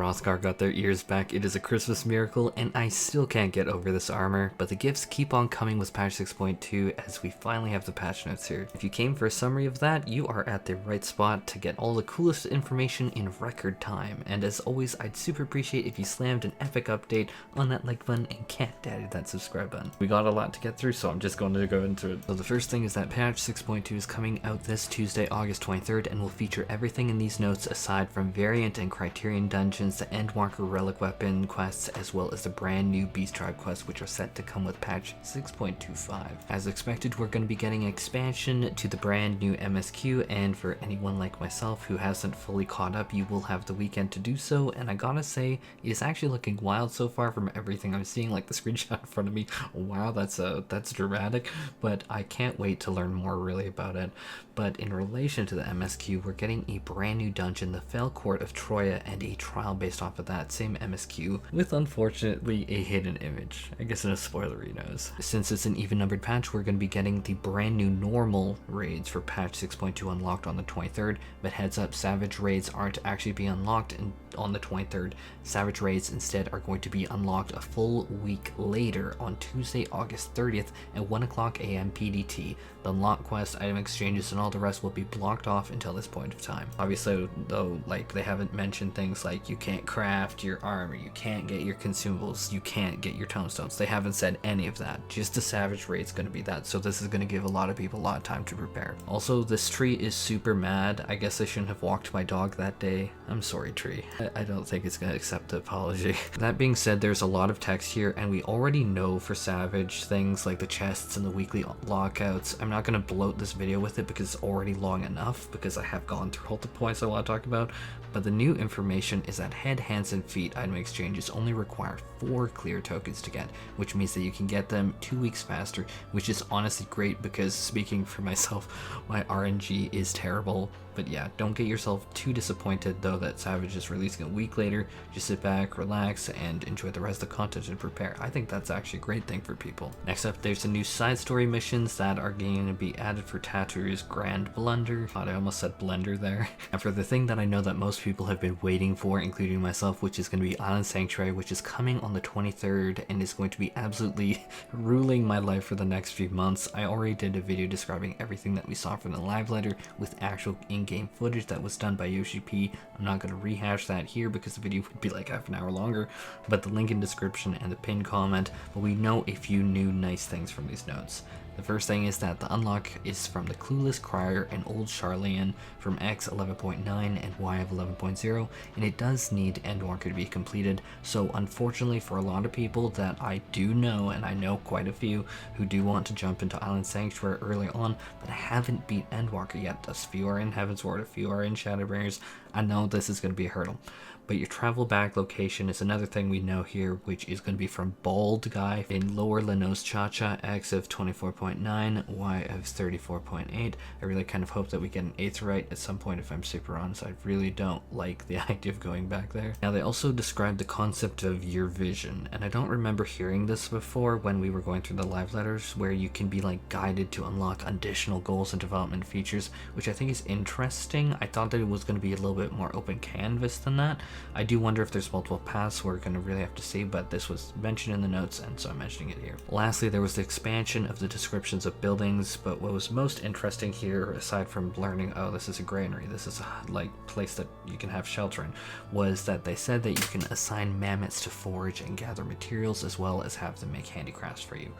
Hrothgar got their ears back. It is a Christmas miracle, and I still can't get over this armor, but the gifts keep on coming with patch 6.2 as we finally have the patch notes here. If you came for a summary of that, you are at the right spot to get all the coolest information in record time, and as always, I'd super appreciate if you slammed an epic update on that like button and cat daddy that subscribe button. We got a lot to get through, so I'm just going to go into it. So the first thing is that patch 6.2 is coming out this Tuesday, August 23rd, and will feature everything in these notes aside from variant and criterion dungeons, the Endwalker relic weapon quests, as well as the brand new Beast Tribe quests, which are set to come with patch 6.25. As expected, we're going to be getting an expansion to the brand new MSQ, and for anyone like myself who hasn't fully caught up, you will have the weekend to do so, and I gotta say, it is actually looking wild so far from everything I'm seeing, like the screenshot in front of me. Wow, that's dramatic, but I can't wait to learn more really about it. But in relation to the MSQ, we're getting a brand new dungeon, the Fell Court of Troya, and a trial based off of that same MSQ, with unfortunately a hidden image. I guess in a spoilery nose. Since it's an even numbered patch, we're going to be getting the brand new normal raids for patch 6.2 unlocked on the 23rd, but heads up, Savage raids aren't actually being unlocked on the 23rd. Savage raids instead are going to be unlocked a full week later on Tuesday, August 30th at 1 o'clock AM PDT. The unlock quest, item exchanges, and all the rest will be blocked off until this point of time. Obviously, though, like, they haven't mentioned things like you can't craft your armor, you can't get your consumables, you can't get your tomestones. They haven't said any of that. Just the Savage raid's going to be that, so this is going to give a lot of people a lot of time to prepare. Also, this tree is super mad. I guess I shouldn't have walked my dog that day. I'm sorry, tree. I don't think it's going to accept the apology. That being said, there's a lot of text here, and we already know for Savage things like the chests and the weekly lockouts. I'm not going to bloat this video with it because it's already long enough, because I have gone through all the points I want to talk about, but the new information is that head, hands, and feet item exchanges only require 4 clear tokens to get, which means that you can get them 2 weeks faster, which is honestly great because, speaking for myself, my RNG is terrible. But yeah, don't get yourself too disappointed though that Savage is releasing a week later. Just sit back, relax, and enjoy the rest of the content and prepare. I think that's actually a great thing for people. Next up, there's some new side story missions that are going to be added for Tataru's Grand Blunder. I almost said blender there. And for the thing that I know that most people have been waiting for, including myself, which is going to be Island Sanctuary, which is coming on the 23rd and is going to be absolutely ruling my life for the next few months. I already did a video describing everything that we saw from the live letter with actual in-game footage that was done by Yoshi P. I'm not going to rehash that here because the video would be like half an hour longer, but the link in description and the pinned comment. But we know a few new nice things from these notes. The first thing is that the unlock is from the Clueless Crier and Old Charlene from X 11.9 and Y of 11.0, and it does need Endwalker to be completed. So unfortunately for a lot of people that I do know, and I know quite a few who do want to jump into Island Sanctuary early on, but haven't beat Endwalker yet. A few are in Heaven's Ward, a few are in Shadowbringers. I know this is going to be a hurdle. But your travel back location is another thing we know here, which is going to be from Bald Guy in Lower Lenos Cha-Cha, X of 24.9, Y of 34.8. I really kind of hope that we get an Aetheryte at some point, if I'm super honest. I really don't like the idea of going back there. Now, they also described the concept of your vision, and I don't remember hearing this before when we were going through the live letters, where you can be like guided to unlock additional goals and development features, which I think is interesting. I thought that it was going to be a little bit more open canvas than that. I do wonder if there's multiple paths. We're going to really have to see, but this was mentioned in the notes, and so I'm mentioning it here. Lastly, there was the expansion of the descriptions of buildings, but what was most interesting here, aside from learning, oh, this is a granary, this is a like place that you can have shelter in, was that they said that you can assign mammoths to forage and gather materials, as well as have them make handicrafts for you.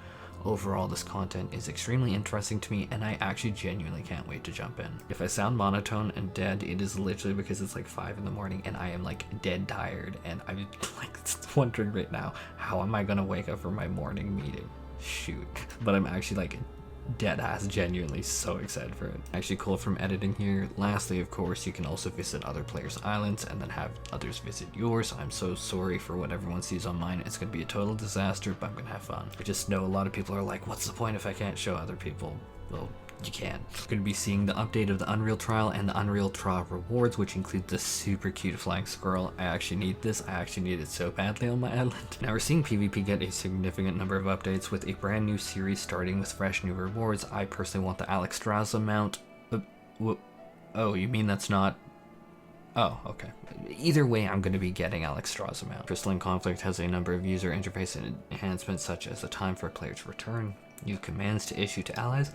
Overall, this content is extremely interesting to me, and I actually genuinely can't wait to jump in. If I sound monotone and dead, it is literally because it's like 5 in the morning and I am like dead tired, and I'm like wondering right now, how am I gonna wake up for my morning meeting? Shoot. But I'm actually like dead ass genuinely so excited for it. Actually cool from editing here. Lastly, of course, you can also visit other players' islands and then have others visit yours. I'm so sorry for what everyone sees on mine. It's gonna be a total disaster, but I'm gonna have fun. I just know a lot of people are like, what's the point if I can't show other people? Well, you can. We're going to be seeing the update of the Unreal Trial and the Unreal Trial rewards, which include the super cute flying squirrel. I actually need this. I actually need it so badly on my island. Now we're seeing PvP get a significant number of updates with a brand new series starting with fresh new rewards. I personally want the Alexstrasza mount. Oh, you mean that's not... Oh, okay. Either way, I'm going to be getting Alex Straw's amount. Crystalline Conflict has a number of user interface enhancements, such as the time for a player to return, new commands to issue to allies.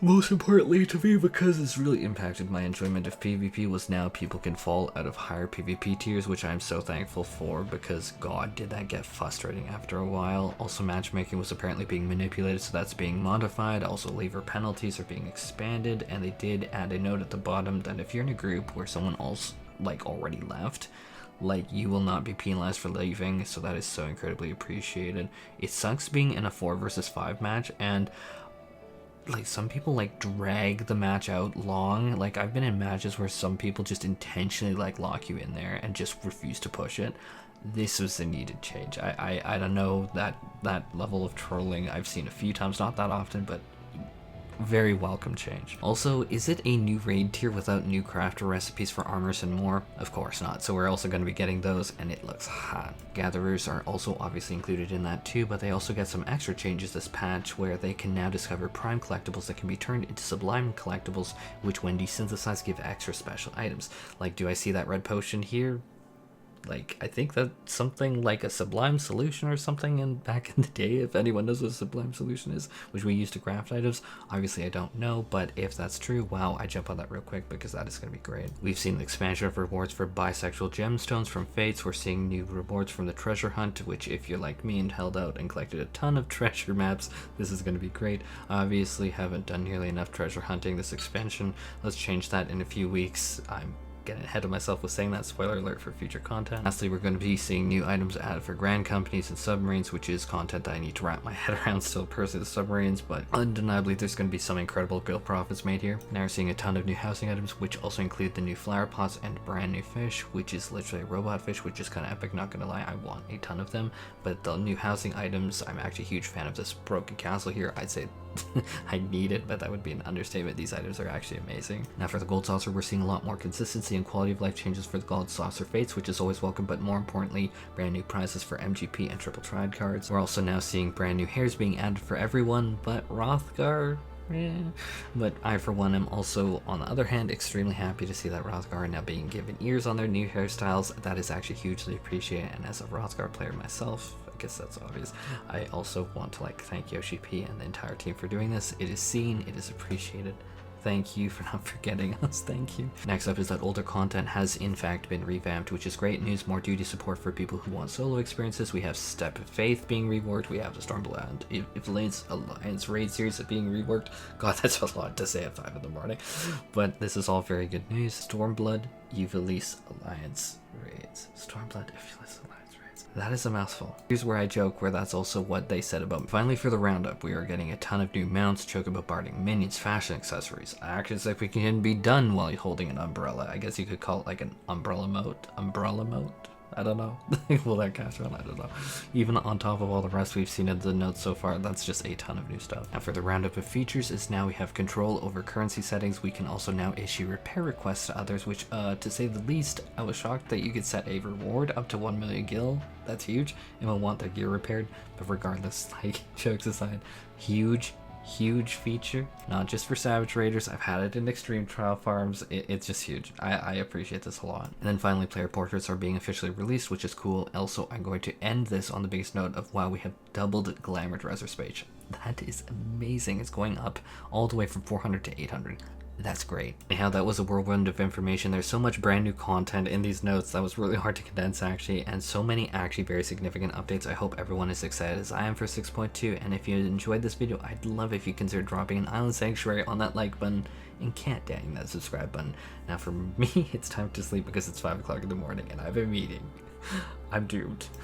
Most importantly to me, because it's really impacted my enjoyment of PvP, was now people can fall out of higher PvP tiers, which I'm so thankful for, because god, did that get frustrating after a while. Also, matchmaking was apparently being manipulated, so that's being modified. Also, lever penalties are being expanded, and they did add a note at the bottom that if you're in a group where someone else already left, you will not be penalized for leaving, so that is so incredibly appreciated. It sucks being in a 4 versus 5 match, and some people drag the match out long. I've been in matches where some people just intentionally lock you in there and just refuse to push it. This was a needed change. I don't know, that level of trolling I've seen a few times, not that often, but very welcome change. Also, is it a new raid tier without new crafter recipes for armors and more? Of course not, so we're also going to be getting those, and it looks hot. Gatherers are also obviously included in that too, but they also get some extra changes this patch, where they can now discover prime collectibles that can be turned into sublime collectibles, which when desynthesized give extra special items. Do I see that red potion here? I think that's something like a sublime solution or something back in the day, if anyone knows what a sublime solution is, which we use to craft items. Obviously I don't know, but if that's true, wow, I jump on that real quick because that is going to be great. We've seen the expansion of rewards for bisexual gemstones from Fates. We're seeing new rewards from the treasure hunt, which if you're like me and held out and collected a ton of treasure maps, this is going to be great. Obviously haven't done nearly enough treasure hunting this expansion. Let's change that in a few weeks. I'm getting ahead of myself with saying that, spoiler alert for future content. Lastly, we're going to be seeing new items added for grand companies and submarines, which is content that I need to wrap my head around still, personally, the submarines, but undeniably there's going to be some incredible guild profits made here. Now we're seeing a ton of new housing items, which also include the new flower pots and brand new fish, which is literally a robot fish, which is kind of epic, not gonna lie. I want a ton of them. But the new housing items, I'm actually a huge fan of this broken castle here. I'd say I need it, but that would be an understatement. These items are actually amazing. Now for the gold saucer, we're seeing a lot more consistency and quality of life changes for the gold saucer fates, which is always welcome, but more importantly, brand new prizes for MGP and triple triad cards. We're also now seeing brand new hairs being added for everyone but Hrothgar. But I, for one, am also, on the other hand, extremely happy to see that Hrothgar are now being given ears on their new hairstyles. That is actually hugely appreciated, and as a Hrothgar player myself, I guess that's obvious, I also want to thank Yoshi P and the entire team for doing this. It is seen, it is appreciated. Thank you for not forgetting us, thank you. Next up is that older content has in fact been revamped, which is great news. More duty support for people who want solo experiences. We have Step of Faith being reworked. We have the Stormblood Alliance raid series being reworked. God, that's a lot to say at 5 in the morning. But this is all very good news. Stormblood Uvulise Alliance raids. Stormblood Uvulise Alliance. That is a mouthful. Here's where I joke, where that's also what they said about me. Finally, for the roundup, we are getting a ton of new mounts, chocobo barding minions, fashion accessories. Actions that we can be done while you're holding an umbrella. I guess you could call it an umbrella moat. Umbrella moat? I don't know. Will that catch on? I don't know. Even on top of all the rest we've seen in the notes so far, that's just a ton of new stuff. Now for the roundup of features is now we have control over currency settings. We can also now issue repair requests to others, which to say the least, I was shocked that you could set a reward up to 1 million gil. That's huge, and we'll want their gear repaired. But regardless, jokes aside, huge feature, not just for Savage Raiders. I've had it in Extreme Trial Farms. It's just huge. I appreciate this a lot. And then finally, player portraits are being officially released, which is cool. Also, I'm going to end this on the biggest note of wow, we have doubled Glamour Dresser Space. That is amazing. It's going up all the way from 400 to 800. That's great. Anyhow, that was a whirlwind of information. There's so much brand new content in these notes that was really hard to condense actually, and so many actually very significant updates. I hope everyone is excited as I am for 6.2, and if you enjoyed this video, I'd love if you consider dropping an Island Sanctuary on that like button and dang that subscribe button. Now for me, it's time to sleep because it's 5 o'clock in the morning and I have a meeting. I'm doomed.